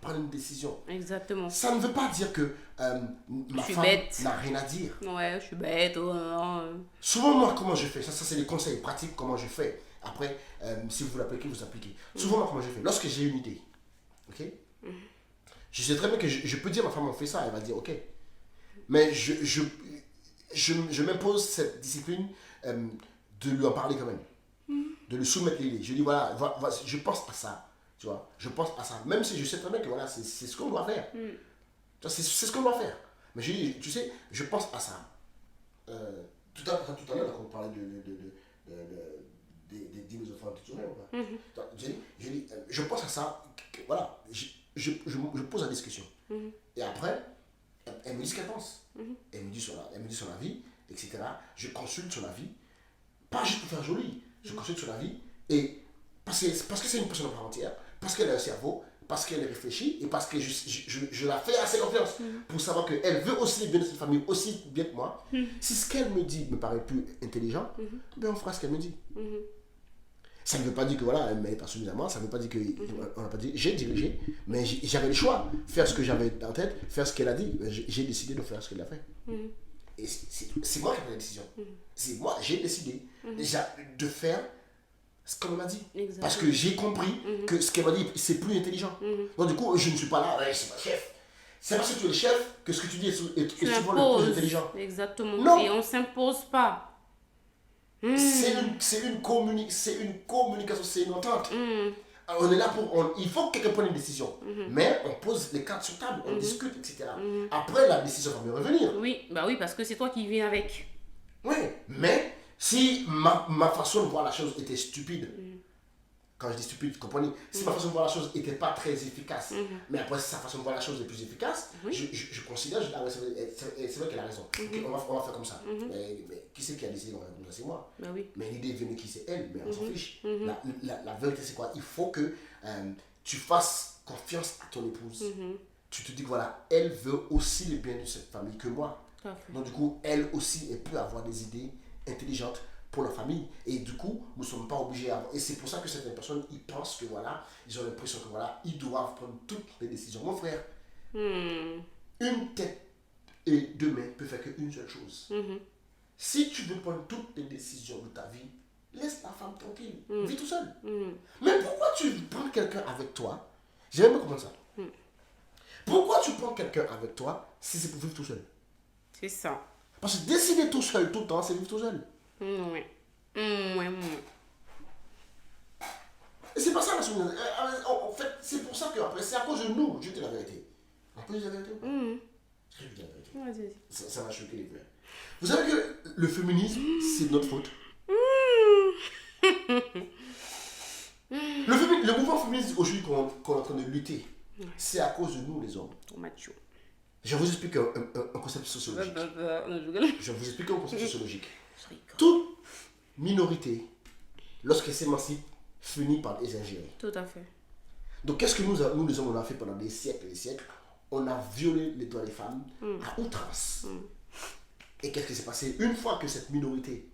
prenne une décision. Exactement. Ça ne veut pas dire que ma suis femme bête. n'a rien à dire. Ouais, je suis bête. Souvent, moi, comment je fais? Ça c'est des conseils pratiques, comment je fais. Après, si vous l'appliquez, vous appliquez. Souvent, moi, comment je fais? Lorsque j'ai une idée, ok? Je sais très bien que je peux dire à ma femme, on fait ça, elle va dire ok. Mais je m'impose cette discipline de lui en parler quand même. De lui soumettre l'idée. Je dis voilà, je pense à ça. Tu vois, je pense à ça. Même si je sais très bien que voilà, c'est ce qu'on doit faire. Tu vois, c'est ce qu'on doit faire. Mais je dis, tu sais, je pense à ça. Tout à l'heure, quand on parlait des mes enfants, tu te souviens ou pas? J'ai dit, je pense à ça. Voilà, je pose la discussion. Et après, elle me dit ce qu'elle pense. Elle me dit son avis, etc. Je consulte son avis. Pas juste pour faire joli. Je consulte son avis. Et parce que c'est une personne à part entière, parce qu'elle a un cerveau, parce qu'elle réfléchit et parce que je la fais assez confiance pour savoir qu'elle veut aussi le bien de cette famille, aussi bien que moi. Si ce qu'elle me dit me paraît plus intelligent, ben on fera ce qu'elle me dit. Ça ne veut pas dire que voilà, elle n'est pas soumise à moi, ça ne veut pas dire que on n'a pas dit, j'ai dirigé, mais j'avais le choix, faire ce que j'avais en tête, faire ce qu'elle a dit, j'ai décidé de faire ce qu'elle a fait. Et c'est moi qui ai pris la décision. C'est moi, j'ai décidé déjà de faire ce qu'elle m'a dit. Exactement. Parce que j'ai compris que ce qu'elle m'a dit, c'est plus intelligent. Donc du coup, je ne suis pas là, ouais, c'est ma chef. C'est parce que tu es le chef que ce que tu dis est souvent le plus intelligent. Exactement. Non. Et on ne s'impose pas. C'est une communication, c'est une entente. On est là pour. Il faut que quelqu'un prenne une décision. Mais on pose les cartes sur table, on discute, etc. Après, la décision va me revenir. Oui, bah oui, parce que c'est toi qui viens avec. Oui, mais si ma façon de voir la chose était stupide, quand je dis stupide, comprenez, si ma façon de voir la chose n'était pas très efficace, mais après si sa façon de voir la chose est plus efficace, je considère, ah ouais, c'est vrai qu'elle a raison. Ok, on va faire comme ça. Mais qui c'est qui a décidé qu'on va faire comme ça? C'est moi. Bah oui. Mais l'idée vient de qui? C'est elle, mais on s'en fiche. La vérité c'est quoi? Il faut que tu fasses confiance à ton épouse. Tu te dis que voilà, elle veut aussi le bien de cette famille que moi. Tout à fait. Donc du coup, elle aussi, elle peut avoir des idées intelligentes pour la famille. Et du coup, nous ne sommes pas obligés à avoir. Et c'est pour ça que certaines personnes, ils pensent que voilà, ils ont l'impression que voilà, ils doivent prendre toutes les décisions. Mon frère, une tête et deux mains peuvent faire qu'une seule chose. Si tu veux prendre toutes les décisions de ta vie, laisse la femme tranquille. Vis tout seul. Mais pourquoi tu prends quelqu'un avec toi? J'ai même pas compris ça. Pourquoi tu prends quelqu'un avec toi si c'est pour vivre tout seul? C'est ça. Parce que décider tout seul tout le temps, c'est vivre tout seul. Oui. Et c'est pas ça la soumission. En fait, c'est pour ça que après, c'est à cause de nous, je dis la vérité. On peut dire la vérité ou pas? Je dis la vérité. Vas-y. Ça va choquer les frères. Vous savez que le féminisme, c'est notre faute. Le mouvement féministe aujourd'hui qu'on est en train de lutter, c'est à cause de nous les hommes. Trop macho. Je vais vous expliquer un concept sociologique. Je vais vous expliquer un concept sociologique. Je rigole. Toute minorité, lorsqu'elle s'émancipe, finit par les ingérer. Tout à fait. Donc qu'est-ce que nous les hommes, on a fait pendant des siècles et des siècles? On a violé les droits des femmes à outrance. Et qu'est-ce qui s'est passé? Une fois que cette minorité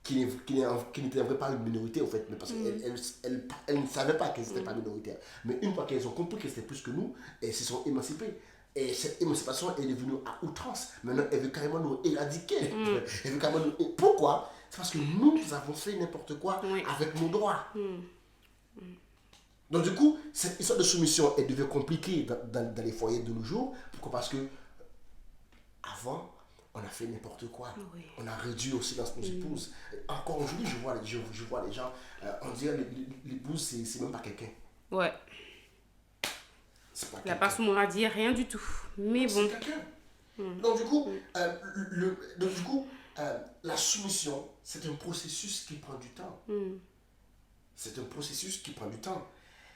qui n'était en vrai pas une minorité, en fait, mais parce qu'elles ne savaient pas qu'elles n'étaient pas minoritaires. Mais une fois qu'elles ont compris qu'elles étaient plus que nous, elles se sont émancipées. Et cette émancipation est devenue à outrance. Maintenant, elle veut carrément nous éradiquer. Elle veut carrément nous... Pourquoi? C'est parce que nous avons fait n'importe quoi avec nos droits. Donc du coup, cette histoire de soumission, elle devient compliquée dans les foyers de nos jours. Pourquoi? Parce que avant, on a fait n'importe quoi. On a réduit aussi dans nos épouses. Encore aujourd'hui, je vois les gens, on dirait l'épouse, c'est même pas quelqu'un. Ouais. Il n'y a pas ce mot à dire, rien du tout. Mais bon. C'est quelqu'un. Donc du coup, la soumission, c'est un processus qui prend du temps. C'est un processus qui prend du temps.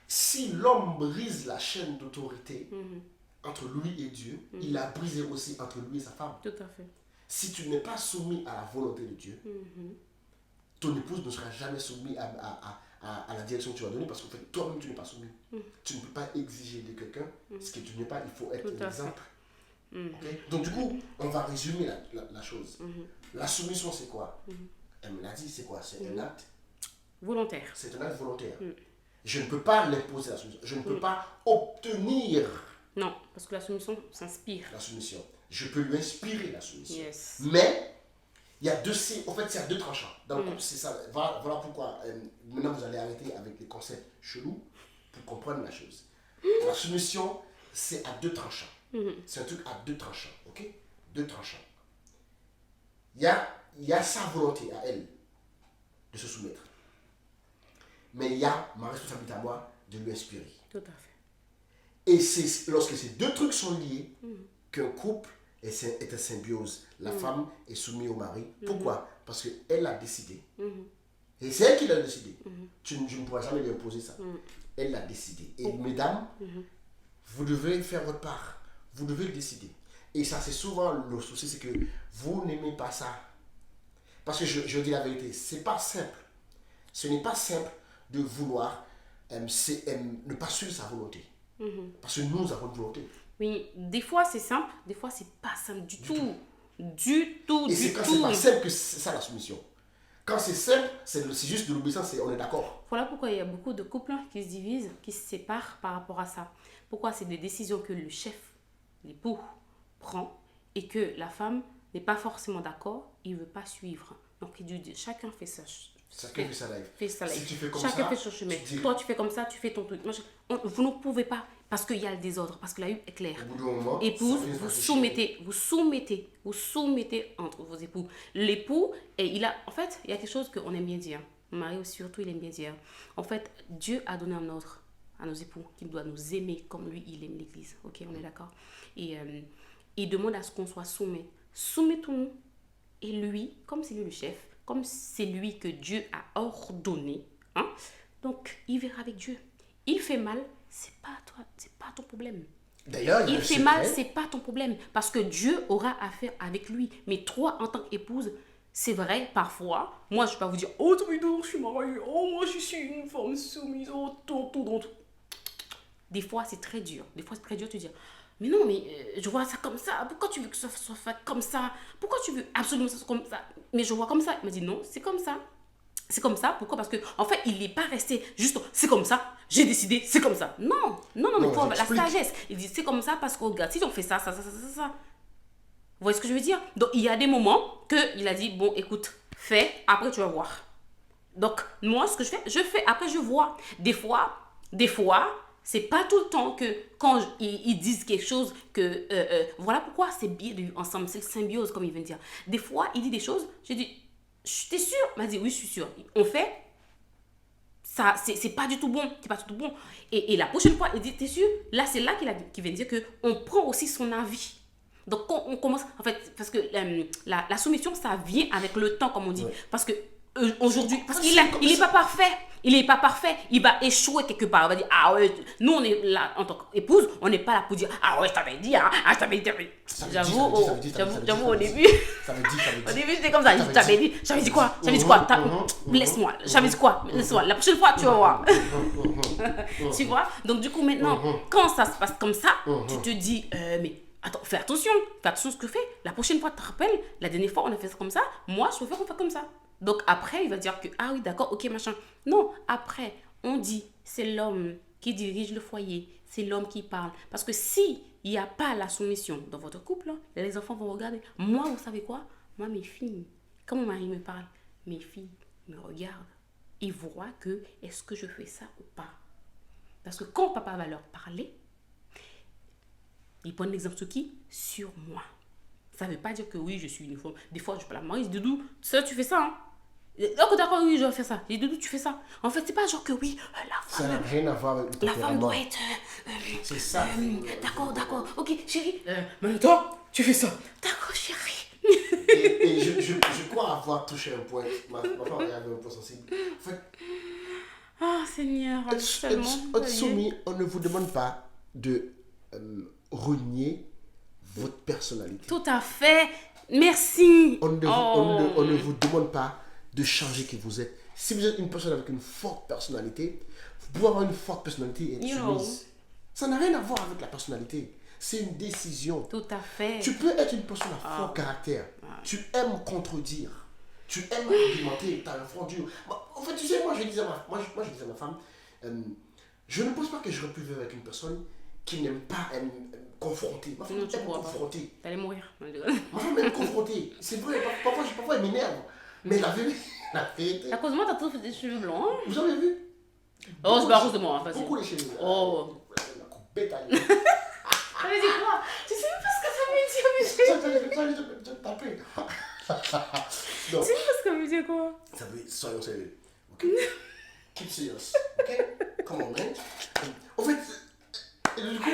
Si l'homme brise la chaîne d'autorité entre lui et Dieu, il a brisé aussi entre lui et sa femme. Tout à fait. Si tu n'es pas soumis à la volonté de Dieu, ton épouse ne sera jamais soumise à la direction que tu vas donner parce qu'en fait, toi-même, tu n'es pas soumis. Tu ne peux pas exiger de quelqu'un ce que tu n'es pas. Il faut être un exemple. Okay? Donc, du coup, on va résumer la chose. La soumission, c'est quoi? Elle me l'a dit, c'est quoi? C'est un acte volontaire. C'est un acte volontaire. Je ne peux pas l'imposer la soumission. Je ne peux pas obtenir. Non, parce que la soumission s'inspire. La soumission. Je peux lui inspirer la soumission. Yes. Mais, il y a deux tranchants. Dans le couple, c'est ça. Voilà pourquoi, maintenant, vous allez arrêter avec les concepts chelous pour comprendre la chose. La soumission, c'est à deux tranchants. C'est un truc à deux tranchants. Ok? Deux tranchants. Il y a sa volonté à elle de se soumettre. Mais il y a ma responsabilité à moi de lui inspirer. Tout à fait. Et c'est lorsque ces deux trucs sont liés qu'un couple est en symbiose. La femme est soumise au mari. Pourquoi? Parce qu'elle a décidé. Et c'est elle qui l'a décidé. Je ne pourrai jamais lui imposer ça. Elle l'a décidé. Et mesdames, vous devez faire votre part. Vous devez le décider. Et ça, c'est souvent le souci, c'est que vous n'aimez pas ça. Parce que je dis la vérité, c'est pas simple. Ce n'est pas simple de vouloir ne pas suivre sa volonté. Parce que nous avons une volonté. Oui, des fois c'est simple, des fois c'est pas simple du tout. Du tout. Et c'est quand c'est pas simple que c'est ça la soumission. Quand c'est simple, c'est juste de l'obéissance et on est d'accord. Voilà pourquoi il y a beaucoup de couples qui se divisent, qui se séparent par rapport à ça. Pourquoi? C'est des décisions que le chef, l'époux, prend et que la femme n'est pas forcément d'accord, il ne veut pas suivre. Donc il dit chacun fait ça. Chacun fait sa life. Si tu fais comme chacun ça, fait son chemin. Toi, tu fais comme ça, tu fais ton truc. Vous ne pouvez pas, parce qu'il y a le désordre, parce que la huile est claire. Au bout d'un moment, épouse, vous soumettez entre vos époux. L'époux, en fait, il y a quelque chose qu'on aime bien dire. Mon mari aussi, surtout, il aime bien dire. En fait, Dieu a donné un ordre à nos époux, qu'il doit nous aimer comme lui, il aime l'église. Ok, on est d'accord. Et il demande à ce qu'on soit soumis. Soumettons-nous. Et lui, comme c'est lui le chef, comme c'est lui que Dieu a ordonné, hein, donc il verra avec Dieu. Il fait mal, c'est pas toi, c'est pas ton problème. D'ailleurs, il fait mal, c'est pas ton problème, parce que Dieu aura affaire avec lui. Mais toi, en tant qu'épouse, c'est vrai, parfois, moi je vais pas vous dire, oh je suis mariée, oh moi je suis une femme soumise, oh tout. Des fois c'est très dur, de dire, mais non, mais je vois ça comme ça. Pourquoi tu veux que ça soit fait comme ça? Pourquoi tu veux absolument ça soit comme ça? Mais je vois comme ça. Il m'a dit non, c'est comme ça. C'est comme ça. Pourquoi? Parce que en fait, il n'est pas resté juste c'est comme ça. J'ai décidé, c'est comme ça. Non, la sagesse. Il dit c'est comme ça parce que regarde, si on fait ça. Vous voyez ce que je veux dire? Donc il y a des moments que il a dit bon, écoute, fais. Après tu vas voir. Donc moi, ce que je fais. Après je vois. Des fois. C'est pas tout le temps que quand ils disent quelque chose que... voilà pourquoi c'est bien de vivre ensemble. C'est le symbiose, comme il vient de dire. Des fois, il dit des choses. J'ai dit, t'es sûr? Il m'a dit, oui, je suis sûr. On fait. Ça, c'est pas du tout bon. C'est pas du tout bon. Et la prochaine fois, il dit, t'es sûr? Là, c'est là qu'il vient de dire qu'on prend aussi son avis. Donc, quand on commence... En fait, parce que la soumission, ça vient avec le temps, comme on dit. Ouais. Parce que aujourd'hui... Parce qu'il n'est pas parfait. Il n'est pas parfait, il va échouer quelque part. On va dire, ah ouais, nous on est là en tant qu'épouse, on n'est pas là pour dire, ah ouais, je t'avais dit, je t'avais dit. J'avoue, au début, j'étais comme ça, j'avais dit quoi? Laisse-moi, j'avais dit quoi? Laisse-moi, la prochaine fois, tu vas voir. Tu vois? Donc du coup, maintenant, quand ça se passe comme ça, tu te dis, mais attends, fais attention à ce que tu fais. La prochaine fois, tu te rappelles, la dernière fois, on a fait ça comme ça, moi, je préfère qu'on fasse comme ça. Donc après, il va dire que, ah oui, d'accord, ok, machin. Non, après, on dit, c'est l'homme qui dirige le foyer, c'est l'homme qui parle. Parce que si il n'y a pas la soumission dans votre couple, là, les enfants vont regarder. Moi, vous savez quoi? Moi, mes filles, quand mon mari me parle, mes filles me regardent. Ils voient que, est-ce que je fais ça ou pas? Parce que quand papa va leur parler, ils prennent l'exemple sur qui? Sur moi. Ça ne veut pas dire que oui, je suis uniforme. Des fois, je parle à Marie, je dis, Doudou, ça, tu fais ça, hein? D'accord, d'accord, oui, je vais faire ça. Je dis, Doudou, tu fais ça. En fait, c'est pas genre que oui, la Ça n'a femme, rien à voir avec le la femme tempérament. doit être. C'est ça. D'accord, d'accord. Ok, chérie. Mais toi, tu fais ça. D'accord, chérie. Et je crois avoir touché un point. Ma femme avait un point sensible. En fait, Oh, Seigneur, seulement. être soumis, on ne vous demande pas de renier votre personnalité. Tout à fait. Merci. On ne, Oh. on ne vous demande pas de changer qui vous êtes. Si vous êtes une personne avec une forte personnalité, vous pouvez avoir une forte personnalité et être You know. soumise. Ça n'a rien à voir avec la personnalité. C'est une décision. Tout à fait. Tu peux être une personne à fort caractère. Tu aimes contredire. Tu aimes argumenter. Tu as un front dur. En fait, tu sais, moi, je disais à ma femme, je ne pense pas que j'aurais pu vivre avec une personne qui n'aime pas confronter. Ma femme Non, tu aime pourras pas. confronter. T'allais mourir. Ma femme aime confronter. C'est vrai, parfois elle m'énerve. Mais la vérité. À cause de moi, t'as tous des cheveux blancs. Hein? Vous avez vu? Oh, c'est pas à cause de moi. Hein, Beaucoup les cheveux. Oh. La coupe bête à Ça veut dire quoi? Tu sais même pas ce que ça veut dire, Michel. Je vais taper. Tu sais pas ce que ça veut dire quoi? Ça veut dire, soyons sérieux. Ok? Keep serious. Ok? Come on, man. En fait, du coup,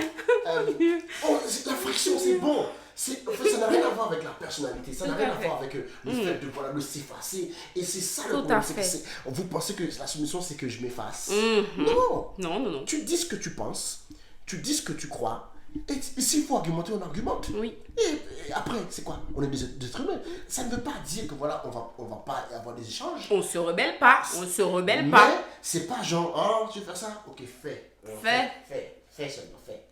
la friction, c'est bon. En fait, ça n'a rien à voir avec la personnalité, ça n'a rien à voir avec le fait de voilà, de s'effacer. Et c'est ça le problème. C'est que vous pensez que la soumission, c'est que je m'efface. Non. Non. Tu dis ce que tu penses, tu dis ce que tu crois. Et s'il faut argumenter, on argumente. Oui. Et après, c'est quoi? On est des êtres humains. Ça ne veut pas dire que voilà, on va pas avoir des échanges. On se rebelle pas. On se rebelle Mais pas. c'est pas genre, oh, tu veux faire ça? Ok, fais. Fais seulement, fais.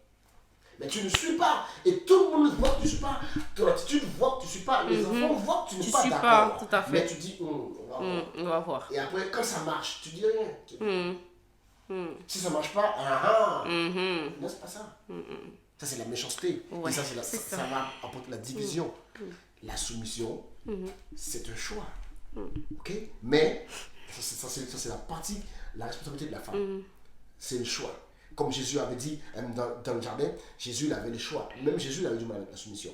Mais tu ne suis pas. Et tout le monde voit que tu ne suis pas. Ton attitude voit que tu ne suis pas. Les enfants voient que tu n'es pas suis d'accord. pas, tout à fait. Mais tu dis, on va voir. On va voir. Et après, quand ça marche, tu dis rien. Si ça marche pas, non, c'est pas ça. Ça, c'est la méchanceté. Ouais, et ça, c'est ça va apporter la division. La soumission, c'est un choix. Ok? Mais, ça c'est la partie, la responsabilité de la femme. C'est le choix. Comme Jésus avait dit dans le jardin, Jésus il avait le choix. Même Jésus il avait du mal avec la soumission.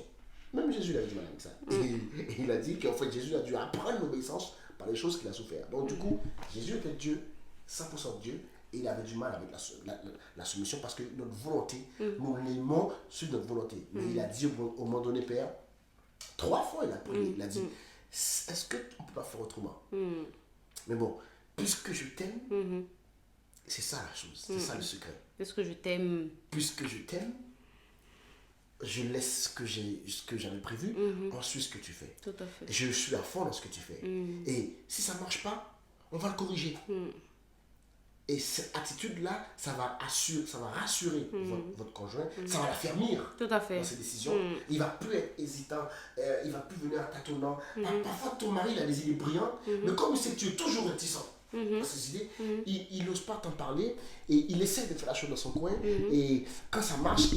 Même Jésus il avait du mal avec ça. Et il a dit qu'en fait Jésus a dû apprendre l'obéissance par les choses qu'il a souffert. Donc du coup, Jésus était Dieu, 100% Dieu. Et il avait du mal avec la soumission parce que notre volonté, nous l'aimons sur notre volonté. Mais il a dit au moment donné, Père, 3 fois il a prié, il a dit, est-ce qu'on ne peut pas faire autrement? Mais bon, puisque je t'aime, c'est ça la chose, c'est ça le secret. Est-ce que je t'aime? Puisque je t'aime, je laisse ce que j'avais prévu, ensuite ce que tu fais. Tout à fait. Je suis à fond dans ce que tu fais. Et si ça ne marche pas, on va le corriger. Et cette attitude-là, ça va rassurer votre conjoint, ça va l'affermir Tout à fait. dans ses décisions. Il ne va plus être hésitant, il ne va plus venir en tâtonnant. Parfois, ton mari, il a des idées brillantes, mais comme il sait que tu es toujours réticent à ses idées, il n'ose pas t'en parler et il essaie de faire la chose dans son coin. Et quand ça marche,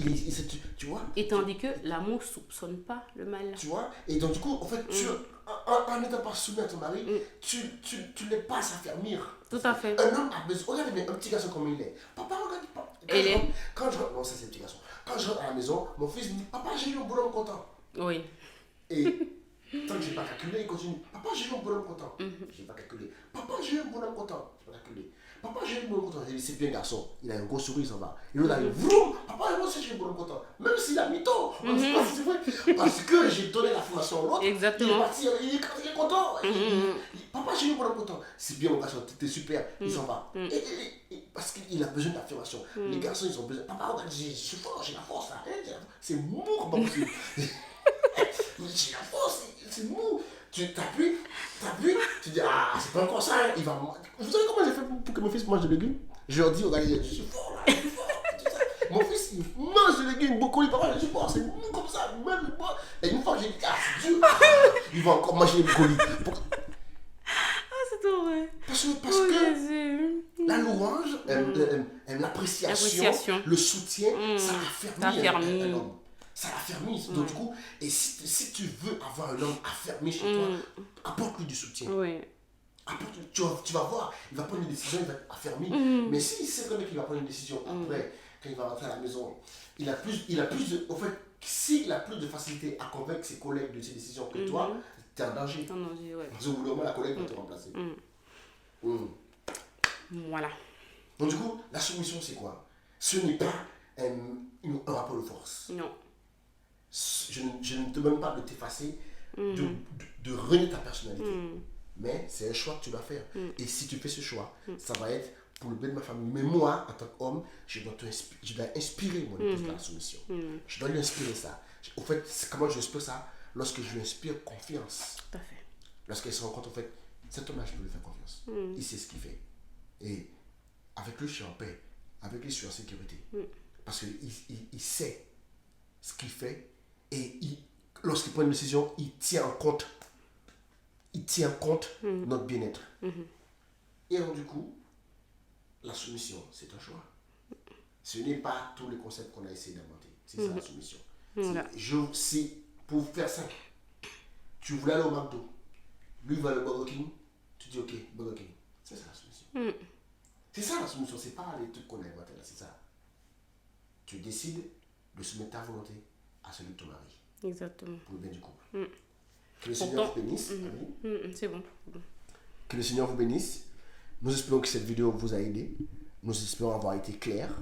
tu vois. Et tandis que l'amour ne soupçonne pas le mal. Tu vois. Et donc, du coup, en fait, en n'étant pas soumis à ton mari, tu les passes à fermir. Tout à fait. Un homme a besoin. Regardez un petit garçon comme il est. Papa, regarde pas. Quand je rentre, non, ça c'est un petit garçon. Quand je rentre à la maison, mon fils me dit, papa, j'ai eu un bonhomme content. Oui. Et tant que je n'ai pas calculé, il continue. Papa, j'ai eu un bonhomme content. Je n'ai pas calculé. Papa, j'ai eu un bonhomme content. Je n'ai pas calculé. Papa, j'ai eu un bonhomme content. J'ai dit, c'est bien garçon. Il a un gros sourire, ça va. Et l'autre arrive, vroom. Papa, moi aussi j'ai eu un bonhomme content. Même s'il a mytho. C'est vrai. Parce que j'ai donné la formation à l'autre. Exactement. Il est parti, il est content. Papa, j'ai eu un bonhomme content. C'est bien mon garçon, t'es super. Il s'en va. Parce qu'il a besoin d'affirmation. Les garçons, ils ont besoin. Papa, regarde, je suis fort, j'ai la force. C'est mou, comme possible. J'ai la force, c'est mou. Tu t'appuies, tu dis, ah, c'est pas encore ça. Il va. Vous savez comment j'ai fait pour que mon fils mange des légumes? Je leur dis, regardez, je suis fort là, je suis fort. Mon fils, il mange des légumes, beaucoup, il va, je suis fort, c'est mou comme ça. Même, et une fois que j'ai dit, ah, c'est dur, il va encore manger les brocolis. l'échange, l'appréciation, L'appréciation. le soutien, ça Ça affermit affermit. un homme. Ça l'affermit. Donc, du coup, et si tu veux avoir un homme affermi chez toi, apporte-lui du soutien. Oui. Tu vas voir, il va prendre une décision, il va être affermi. Mais si c'est vrai qu'il va prendre une décision après, quand il va rentrer à la maison, il a plus de. En fait, s'il a plus de facilité à convaincre ses collègues de ses décisions que toi, tu es en danger. Non, ouais. Parce qu'au bout d'un moment, la collègue va te remplacer. Voilà. Donc, du coup, la soumission, c'est quoi? Ce n'est pas un rapport de force. Non. Je ne te demande pas de t'effacer, de renier ta personnalité. Mais c'est un choix que tu dois faire. Et si tu fais ce choix, ça va être pour le bien de ma famille. Mais moi, en tant qu'homme, je dois inspirer mon épouse dans la soumission. Je dois lui inspirer ça. Au fait, comment je lui inspire ça? Lorsque je lui inspire confiance. Tout à fait. Lorsqu'elle se rend compte, en fait, cet homme-là, je peux lui faire confiance. Il sait ce qu'il fait. Et avec lui, je suis en paix. Avec lui, je suis en sécurité. Parce qu'il sait ce qu'il fait. Et lorsqu'il prend une décision, il tient en compte notre bien-être. Et donc, du coup, la soumission, c'est un choix. Ce n'est pas tous les concepts qu'on a essayé d'inventer. C'est ça la soumission. C'est pour faire simple. Tu voulais aller au McDo. Lui va aller au Burger King. Tu dis ok, Burger King. C'est ça la soumission. C'est ça la soumission. C'est pas les trucs qu'on a inventés là. C'est ça. Tu décides de soumettre ta volonté à celui de ton mari. Exactement. Pour le bien du couple. Que le Seigneur vous bénisse. C'est bon. Que le Seigneur vous bénisse. Nous espérons que cette vidéo vous a aidé. Nous espérons avoir été clairs.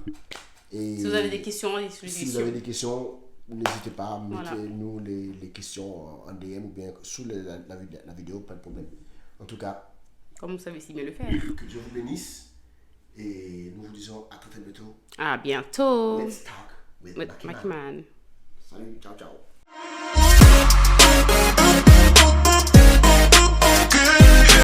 Et si vous avez des questions, si vous avez des questions, n'hésitez pas, mettez-nous les questions en DM ou bien sous la vidéo, pas de problème. En tout cas, comme vous savez si bien le faire. Que Dieu vous bénisse. Et nous vous disons à très bientôt. À bientôt. Let's talk with Makiman. Salut, ciao, ciao.